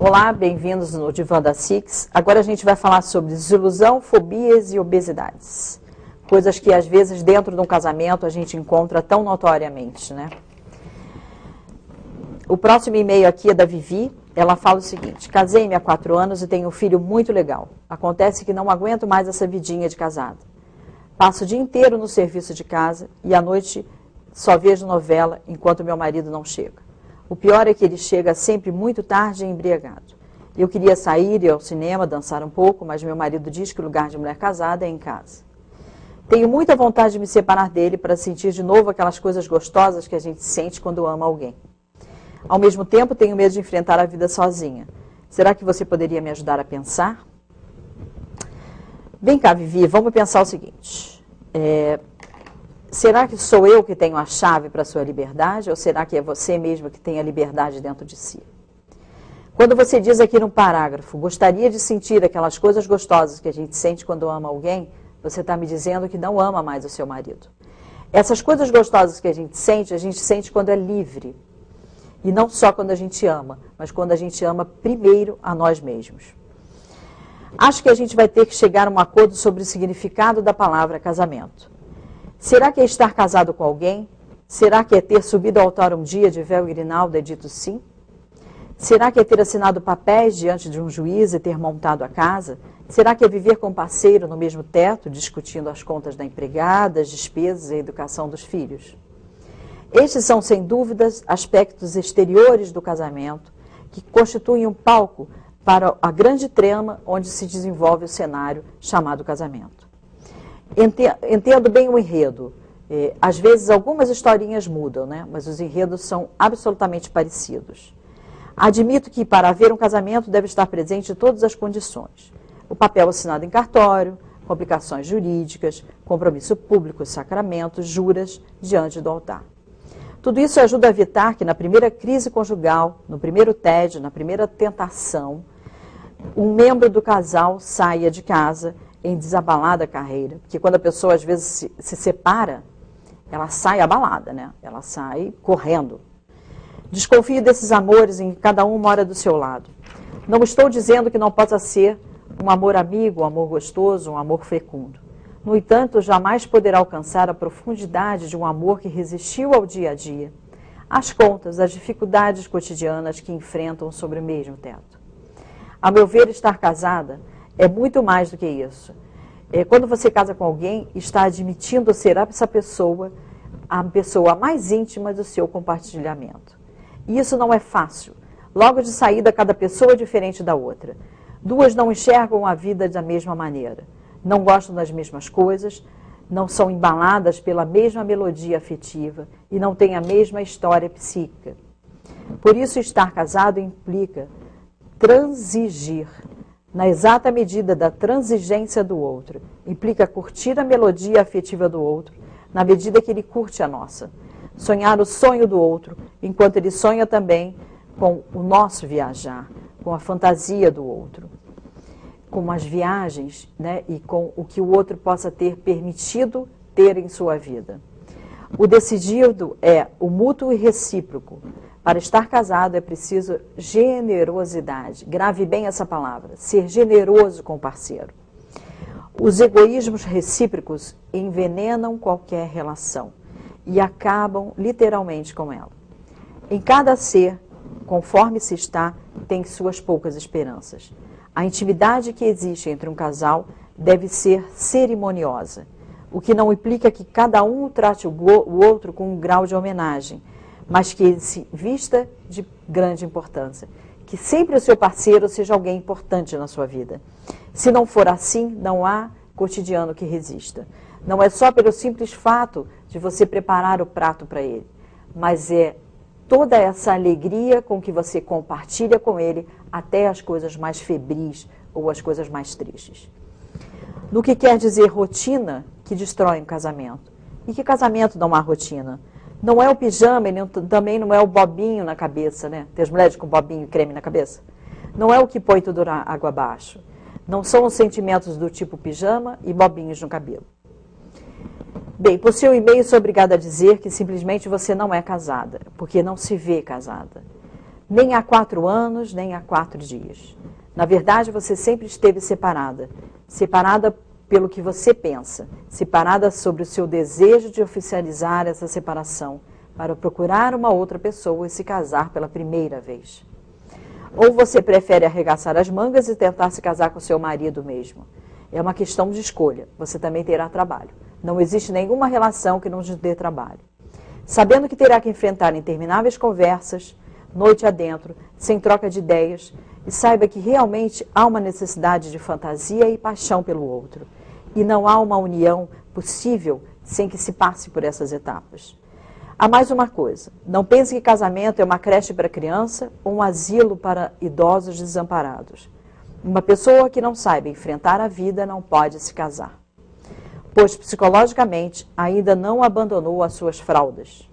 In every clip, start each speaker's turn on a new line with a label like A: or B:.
A: Olá, bem-vindos no Divã da Six. Agora a gente vai falar sobre desilusão, fobias e obesidades. Coisas que às vezes dentro de um casamento a gente encontra tão notoriamente, né? O próximo e-mail aqui é da Vivi. Ela fala o seguinte: casei-me há 4 anos e tenho um filho muito legal. Acontece que não aguento mais essa vidinha de casada. Passo o dia inteiro no serviço de casa e à noite só vejo novela enquanto meu marido não chega. O pior é que ele chega sempre muito tarde e embriagado. Eu queria sair, ir ao cinema, dançar um pouco, mas meu marido diz que o lugar de mulher casada é em casa. Tenho muita vontade de me separar dele para sentir de novo aquelas coisas gostosas que a gente sente quando ama alguém. Ao mesmo tempo, tenho medo de enfrentar a vida sozinha. Será que você poderia me ajudar a pensar? Vem cá, Vivi, vamos pensar o seguinte. Será que sou eu que tenho a chave para a sua liberdade ou será que é você mesmo que tem a liberdade dentro de si? Quando você diz aqui no parágrafo, gostaria de sentir aquelas coisas gostosas que a gente sente quando ama alguém, você está me dizendo que não ama mais o seu marido. Essas coisas gostosas que a gente sente quando é livre. E não só quando a gente ama, mas quando a gente ama primeiro a nós mesmos. Acho que a gente vai ter que chegar a um acordo sobre o significado da palavra casamento. Será que é estar casado com alguém? Será que é ter subido ao altar um dia de véu e grinalda e dito sim? Será que é ter assinado papéis diante de um juiz e ter montado a casa? Será que é viver com um parceiro no mesmo teto, discutindo as contas da empregada, as despesas e a educação dos filhos? Estes são, sem dúvidas, aspectos exteriores do casamento que constituem um palco para a grande trama onde se desenvolve o cenário chamado casamento. Entendo bem o enredo. Às vezes algumas historinhas mudam, né? Mas os enredos são absolutamente parecidos. Admito que para haver um casamento deve estar presente todas as condições. O papel assinado em cartório, complicações jurídicas, compromisso público, sacramentos, juras diante do altar. Tudo isso ajuda a evitar que na primeira crise conjugal, no primeiro tédio, na primeira tentação, um membro do casal saia de casa em desabalada carreira. Porque quando a pessoa às vezes se separa, ela sai abalada, né? Ela sai correndo. Desconfio desses amores em que cada um mora do seu lado. Não estou dizendo que não possa ser um amor amigo, um amor gostoso, um amor fecundo. No entanto, jamais poderá alcançar a profundidade de um amor que resistiu ao dia a dia, às contas, às dificuldades cotidianas que enfrentam sobre o mesmo teto. A meu ver, estar casada é muito mais do que isso. Quando você casa com alguém, está admitindo ser essa pessoa a pessoa mais íntima do seu compartilhamento. E isso não é fácil. Logo de saída, cada pessoa é diferente da outra. Duas não enxergam a vida da mesma maneira. Não gostam das mesmas coisas, não são embaladas pela mesma melodia afetiva e não têm a mesma história psíquica. Por isso, estar casado implica transigir, na exata medida da transigência do outro. Implica curtir a melodia afetiva do outro, na medida que ele curte a nossa. Sonhar o sonho do outro, enquanto ele sonha também com o nosso viajar, com a fantasia do outro, com as viagens, né, e com o que o outro possa ter permitido ter em sua vida. O decidido é o mútuo e recíproco. Para estar casado é preciso generosidade. Grave bem essa palavra, ser generoso com o parceiro. Os egoísmos recíprocos envenenam qualquer relação e acabam literalmente com ela. Em cada ser, conforme se está, tem suas poucas esperanças. A intimidade que existe entre um casal deve ser cerimoniosa, o que não implica que cada um trate o outro com um grau de homenagem, mas que ele se vista de grande importância. Que sempre o seu parceiro seja alguém importante na sua vida. Se não for assim, não há cotidiano que resista. Não é só pelo simples fato de você preparar o prato para ele, mas é toda essa alegria com que você compartilha com ele até as coisas mais febris ou as coisas mais tristes. No que quer dizer rotina que destrói um casamento. E que casamento não há rotina? Não é o pijama, também não é o bobinho na cabeça, né? Tem as mulheres com bobinho e creme na cabeça. Não é o que põe tudo na água abaixo. Não são os sentimentos do tipo pijama e bobinhos no cabelo. Bem, por seu e-mail sou obrigada a dizer que simplesmente você não é casada, porque não se vê casada. Nem há 4 anos, nem há 4 dias. Na verdade, você sempre esteve separada. Separada pelo que você pensa. Separada sobre o seu desejo de oficializar essa separação para procurar uma outra pessoa e se casar pela primeira vez. Ou você prefere arregaçar as mangas e tentar se casar com seu marido mesmo. É uma questão de escolha. Você também terá trabalho. Não existe nenhuma relação que não te dê trabalho. Sabendo que terá que enfrentar intermináveis conversas, noite adentro, sem troca de ideias, e saiba que realmente há uma necessidade de fantasia e paixão pelo outro. E não há uma união possível sem que se passe por essas etapas. Há mais uma coisa. Não pense que casamento é uma creche para criança ou um asilo para idosos desamparados. Uma pessoa que não saiba enfrentar a vida não pode se casar, pois psicologicamente ainda não abandonou as suas fraldas.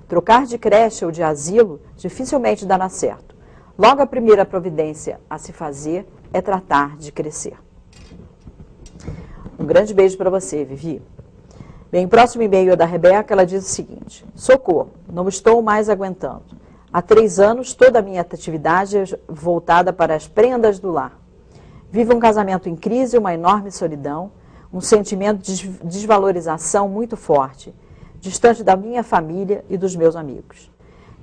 A: Trocar de creche ou de asilo dificilmente dará certo. Logo, a primeira providência a se fazer é tratar de crescer. Um grande beijo para você, Vivi. Bem, o próximo e-mail é da Rebeca, ela diz o seguinte: socorro, não estou mais aguentando. Há 3 anos, toda a minha atividade é voltada para as prendas do lar. Vivo um casamento em crise, uma enorme solidão, um sentimento de desvalorização muito forte, distante da minha família e dos meus amigos.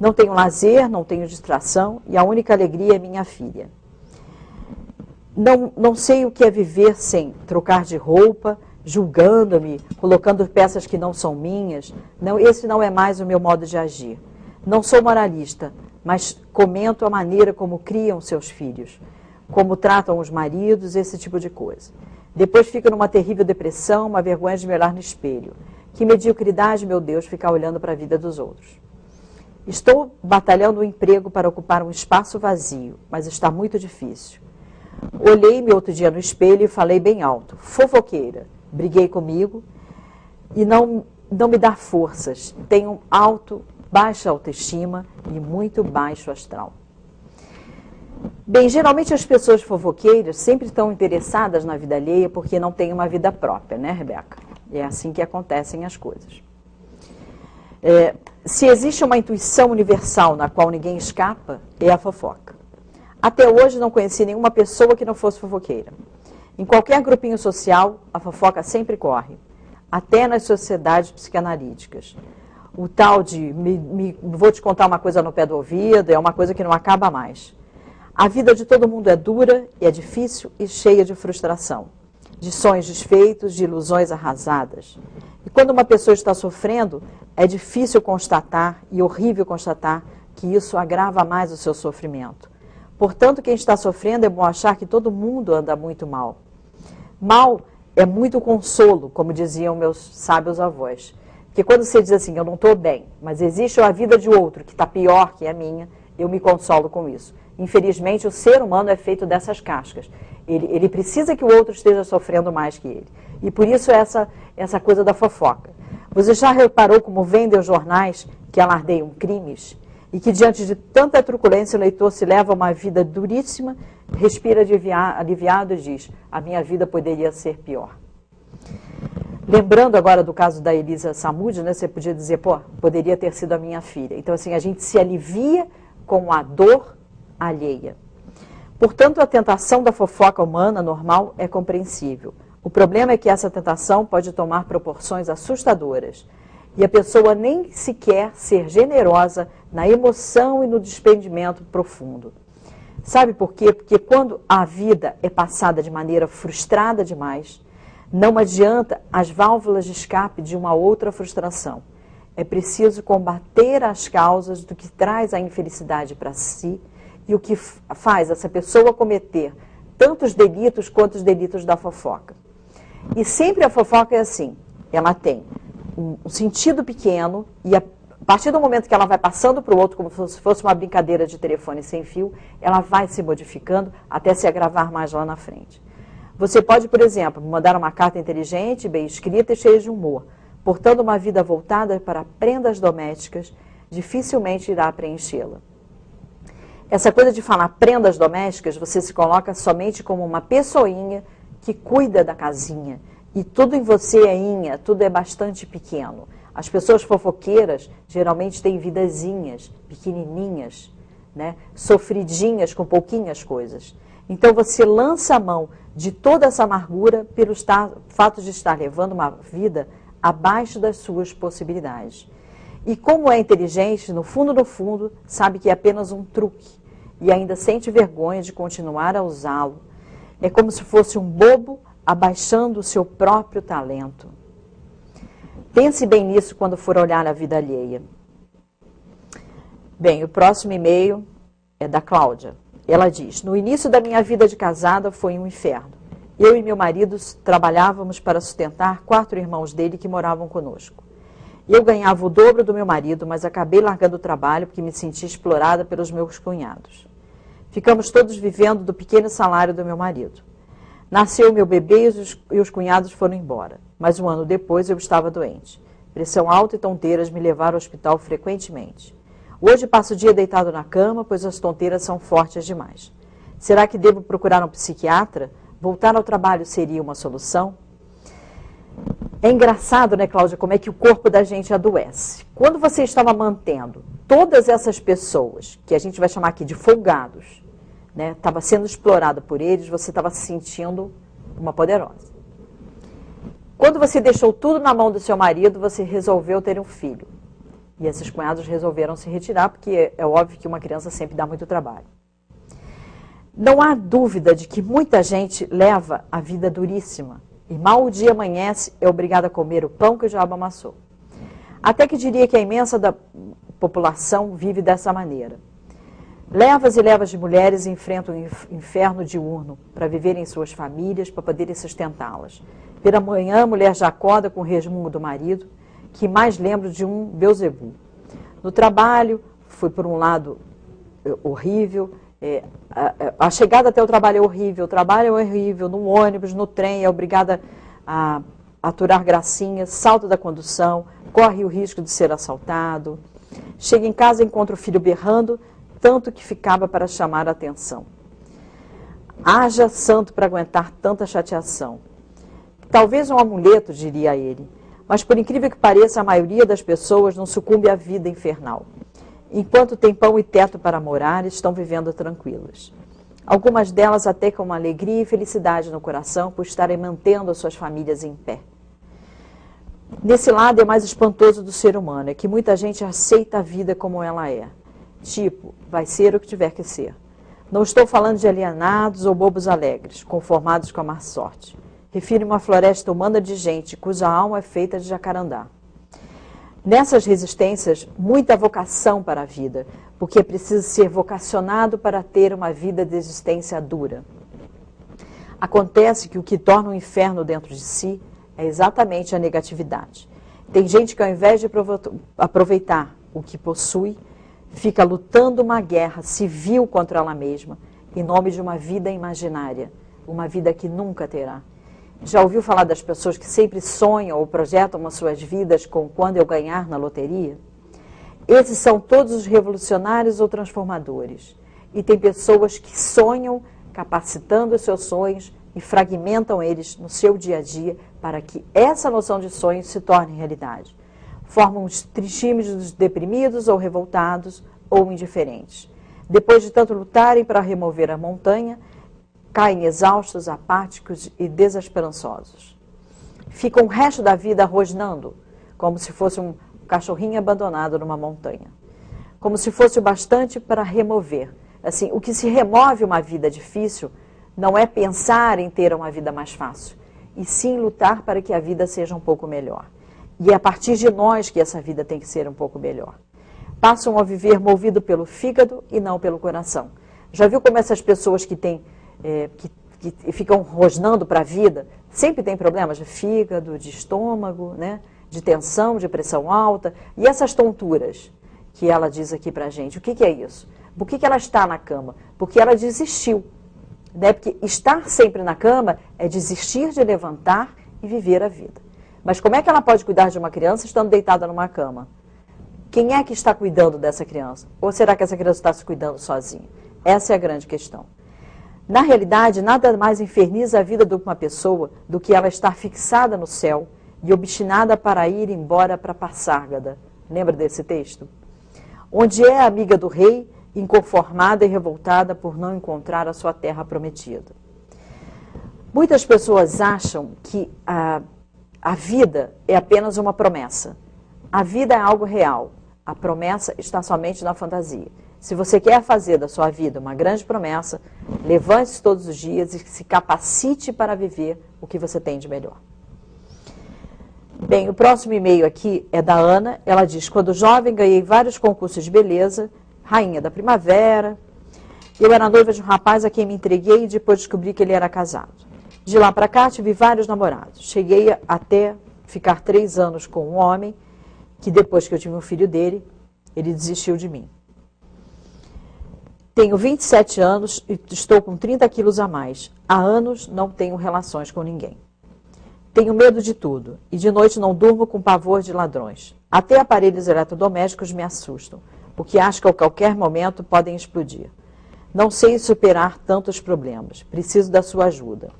A: Não tenho lazer, não tenho distração e a única alegria é minha filha. Não sei o que é viver sem trocar de roupa, julgando-me, colocando peças que não são minhas. Não, esse não é mais o meu modo de agir. Não sou moralista, mas comento a maneira como criam seus filhos, como tratam os maridos, esse tipo de coisa. Depois fico numa terrível depressão, uma vergonha de me olhar no espelho. Que mediocridade, meu Deus, ficar olhando para a vida dos outros. Estou batalhando um emprego para ocupar um espaço vazio, mas está muito difícil. Olhei-me outro dia no espelho e falei bem alto: fofoqueira. Briguei comigo e não me dá forças. Tenho baixa autoestima e muito baixo astral. Bem, geralmente as pessoas fofoqueiras sempre estão interessadas na vida alheia porque não têm uma vida própria, né, Rebeca? É assim que acontecem as coisas. Se existe uma intuição universal na qual ninguém escapa, é a fofoca. Até hoje não conheci nenhuma pessoa que não fosse fofoqueira. Em qualquer grupinho social, a fofoca sempre corre, até nas sociedades psicanalíticas. O tal de vou te contar uma coisa no pé do ouvido é uma coisa que não acaba mais. A vida de todo mundo é dura, é difícil e cheia de frustração, de sonhos desfeitos, de ilusões arrasadas. E quando uma pessoa está sofrendo, é difícil constatar e horrível constatar que isso agrava mais o seu sofrimento. Portanto, quem está sofrendo é bom achar que todo mundo anda muito mal. Mal é muito consolo, como diziam meus sábios avós. Porque quando você diz assim, eu não estou bem, mas existe a vida de outro que está pior que a minha, eu me consolo com isso. Infelizmente, o ser humano é feito dessas cascas. Ele precisa que o outro esteja sofrendo mais que ele. E por isso essa coisa da fofoca. Você já reparou como vendem os jornais que alardeiam crimes? E que diante de tanta truculência o leitor se leva a uma vida duríssima, respira aliviado e diz: a minha vida poderia ser pior. Lembrando agora do caso da Elisa Samúdio, né, você podia dizer, poderia ter sido a minha filha. Então, assim, a gente se alivia com a dor alheia. Portanto, a tentação da fofoca humana normal é compreensível. O problema é que essa tentação pode tomar proporções assustadoras. E a pessoa nem sequer ser generosa na emoção e no desprendimento profundo. Sabe por quê? Porque quando a vida é passada de maneira frustrada demais, não adianta as válvulas de escape de uma outra frustração. É preciso combater as causas do que traz a infelicidade para si e o que faz essa pessoa cometer tantos delitos quanto os delitos da fofoca. E sempre a fofoca é assim, ela tem um sentido pequeno e a partir do momento que ela vai passando para o outro, como se fosse uma brincadeira de telefone sem fio, ela vai se modificando até se agravar mais lá na frente. Você pode, por exemplo, mandar uma carta inteligente, bem escrita e cheia de humor. Portando uma vida voltada para prendas domésticas, dificilmente irá preenchê-la. Essa coisa de falar prendas domésticas, você se coloca somente como uma pessoinha que cuida da casinha. E tudo em você é inha, tudo é bastante pequeno. As pessoas fofoqueiras geralmente têm vidazinhas, pequenininhas, né, sofridinhas com pouquinhas coisas. Então você lança a mão de toda essa amargura pelo fato de estar levando uma vida abaixo das suas possibilidades. E como é inteligente, no fundo, sabe que é apenas um truque e ainda sente vergonha de continuar a usá-lo. É como se fosse um bobo abaixando o seu próprio talento. Pense bem nisso quando for olhar a vida alheia. Bem, o próximo e-mail é da Cláudia. Ela diz: no início da minha vida de casada foi um inferno. Eu e meu marido trabalhávamos para sustentar 4 irmãos dele que moravam conosco. Eu ganhava o dobro do meu marido, mas acabei largando o trabalho porque me senti explorada pelos meus cunhados. Ficamos todos vivendo do pequeno salário do meu marido. Nasceu meu bebê e os cunhados foram embora. Mas um ano depois eu estava doente. Pressão alta e tonteiras me levaram ao hospital frequentemente. Hoje passo o dia deitado na cama, pois as tonteiras são fortes demais. Será que devo procurar um psiquiatra? Voltar ao trabalho seria uma solução? É engraçado, né, Cláudia, como é que o corpo da gente adoece. Quando você estava mantendo todas essas pessoas, que a gente vai chamar aqui de folgados, né, estava sendo explorada por eles, você estava se sentindo uma poderosa. Quando você deixou tudo na mão do seu marido, você resolveu ter um filho. E esses cunhados resolveram se retirar, porque é óbvio que uma criança sempre dá muito trabalho. Não há dúvida de que muita gente leva a vida duríssima. E mal o dia amanhece, é obrigada a comer o pão que o diabo amassou. Até que diria que a imensa da população vive dessa maneira. Levas e levas de mulheres enfrentam o inferno diurno para viverem em suas famílias, para poderem sustentá-las. Pela manhã, a mulher já acorda com o resmungo do marido, que mais lembro de um Beuzebu. No trabalho, foi por um lado horrível, a chegada até o trabalho é horrível, o trabalho é horrível, no ônibus, no trem, é obrigada a aturar gracinhas, salta da condução, corre o risco de ser assaltado. Chega em casa e encontra o filho berrando, tanto que ficava para chamar a atenção. Haja santo para aguentar tanta chateação. Talvez um amuleto, diria ele. Mas, por incrível que pareça, a maioria das pessoas não sucumbe à vida infernal. Enquanto tem pão e teto para morar, estão vivendo tranquilas. Algumas delas até com uma alegria e felicidade no coração por estarem mantendo as suas famílias em pé. Nesse lado é mais espantoso do ser humano, é que muita gente aceita a vida como ela é. Tipo, vai ser o que tiver que ser. Não estou falando de alienados ou bobos alegres, conformados com a má sorte. Refiro-me a uma floresta humana de gente cuja alma é feita de jacarandá. Nessas resistências, muita vocação para a vida, porque é preciso ser vocacionado para ter uma vida de existência dura. Acontece que o que torna um inferno dentro de si é exatamente a negatividade. Tem gente que, ao invés de aproveitar o que possui, fica lutando uma guerra civil contra ela mesma, em nome de uma vida imaginária, uma vida que nunca terá. Já ouviu falar das pessoas que sempre sonham ou projetam as suas vidas com quando eu ganhar na loteria? Esses são todos os revolucionários ou transformadores. E tem pessoas que sonham capacitando os seus sonhos e fragmentam eles no seu dia a dia para que essa noção de sonho se torne realidade. Formam os times dos deprimidos ou revoltados ou indiferentes. Depois de tanto lutarem para remover a montanha, caem exaustos, apáticos e desesperançosos. Ficam o resto da vida rosnando, como se fosse um cachorrinho abandonado numa montanha. Como se fosse o bastante para remover. Assim, o que se remove uma vida difícil não é pensar em ter uma vida mais fácil, e sim lutar para que a vida seja um pouco melhor. E é a partir de nós que essa vida tem que ser um pouco melhor. Passam a viver movido pelo fígado e não pelo coração. Já viu como essas pessoas que têm que ficam rosnando para a vida, sempre tem problemas de fígado, de estômago, né? De tensão, de pressão alta, e essas tonturas que ela diz aqui para a gente. O que é isso? Por que ela está na cama? Porque ela desistiu. Né? Porque estar sempre na cama é desistir de levantar e viver a vida. Mas como é que ela pode cuidar de uma criança estando deitada numa cama? Quem é que está cuidando dessa criança? Ou será que essa criança está se cuidando sozinha? Essa é a grande questão. Na realidade, nada mais inferniza a vida de uma pessoa do que ela estar fixada no céu e obstinada para ir embora para Passárgada. Lembra desse texto? Onde é a amiga do rei inconformada e revoltada por não encontrar a sua terra prometida. Muitas pessoas acham que a vida é apenas uma promessa. A vida é algo real. A promessa está somente na fantasia. Se você quer fazer da sua vida uma grande promessa, levante-se todos os dias e se capacite para viver o que você tem de melhor. Bem, o próximo e-mail aqui é da Ana. Ela diz: quando jovem ganhei vários concursos de beleza, rainha da primavera. Eu era noiva de um rapaz a quem me entreguei e depois descobri que ele era casado. De lá para cá tive vários namorados. Cheguei até ficar 3 anos com um homem que depois que eu tive um filho dele, ele desistiu de mim. Tenho 27 anos e estou com 30 quilos a mais. Há anos não tenho relações com ninguém. Tenho medo de tudo e de noite não durmo com pavor de ladrões. Até aparelhos eletrodomésticos me assustam, porque acho que a qualquer momento podem explodir. Não sei superar tantos problemas. Preciso da sua ajuda.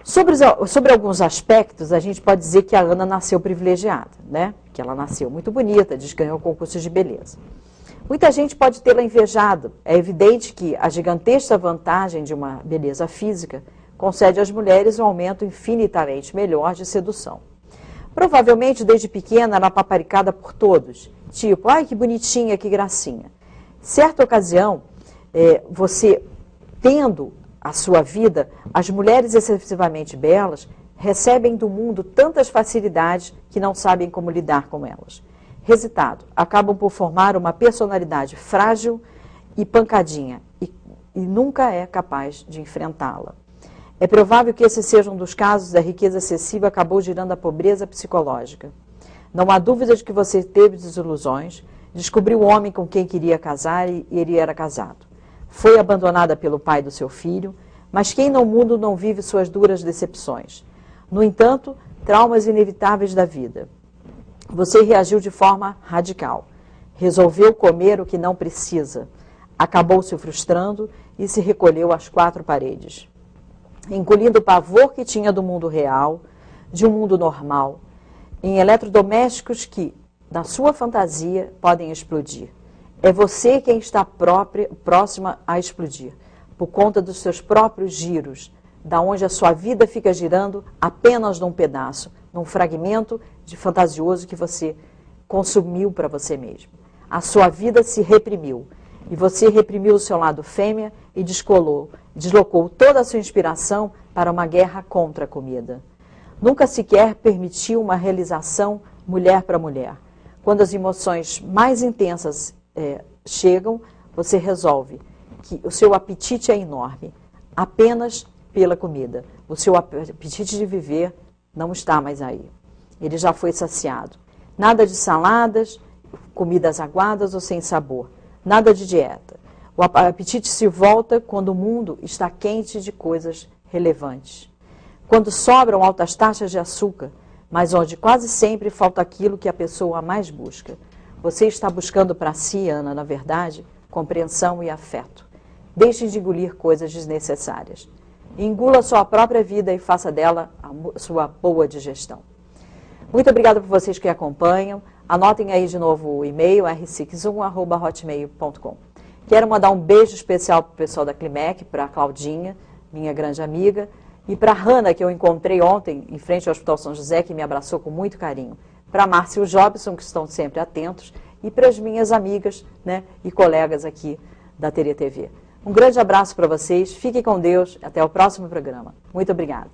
A: Sobre alguns aspectos, a gente pode dizer que a Ana nasceu privilegiada, né? Que ela nasceu muito bonita, diz que ganhou concursos de beleza. Muita gente pode tê-la invejado. É evidente que a gigantesca vantagem de uma beleza física concede às mulheres um aumento infinitamente melhor de sedução. Provavelmente, desde pequena, era paparicada por todos. Tipo, ai, que bonitinha, que gracinha. Certa ocasião, você tendo a sua vida, as mulheres excessivamente belas recebem do mundo tantas facilidades que não sabem como lidar com elas. Resultado, acabam por formar uma personalidade frágil e pancadinha e nunca é capaz de enfrentá-la. É provável que esse seja um dos casos da riqueza excessiva acabou gerando a pobreza psicológica. Não há dúvida de que você teve desilusões, descobriu o homem com quem queria casar e ele era casado. Foi abandonada pelo pai do seu filho, mas quem no mundo não vive suas duras decepções? No entanto, traumas inevitáveis da vida. Você reagiu de forma radical. Resolveu comer o que não precisa. Acabou se frustrando e se recolheu às 4 paredes. Engolindo o pavor que tinha do mundo real, de um mundo normal, em eletrodomésticos que, na sua fantasia, podem explodir. É você quem está próxima a explodir, por conta dos seus próprios giros, da onde a sua vida fica girando apenas num pedaço, num fragmento de fantasioso que você consumiu para você mesmo. A sua vida se reprimiu, e você reprimiu o seu lado fêmea e deslocou toda a sua inspiração para uma guerra contra a comida. Nunca sequer permitiu uma realização mulher para mulher. Quando as emoções mais intensas chegam, você resolve que o seu apetite é enorme, apenas pela comida. O seu apetite de viver não está mais aí. Ele já foi saciado. Nada de saladas, comidas aguadas ou sem sabor. Nada de dieta. O apetite se volta quando o mundo está quente de coisas relevantes. Quando sobram altas taxas de açúcar, mas onde quase sempre falta aquilo que a pessoa mais busca. Você está buscando para si, Ana, na verdade, compreensão e afeto. Deixe de engolir coisas desnecessárias. Engula a sua própria vida e faça dela a sua boa digestão. Muito obrigada por vocês que acompanham. Anotem aí de novo o e-mail, r61@hotmail.com. Quero mandar um beijo especial para o pessoal da Climec, para a Claudinha, minha grande amiga, e para a Hanna, que eu encontrei ontem em frente ao Hospital São José, que me abraçou com muito carinho. Para a Márcia e o Jobson, que estão sempre atentos, e para as minhas amigas, né, e colegas aqui da Terê TV. Um grande abraço para vocês, fiquem com Deus, até o próximo programa. Muito obrigada.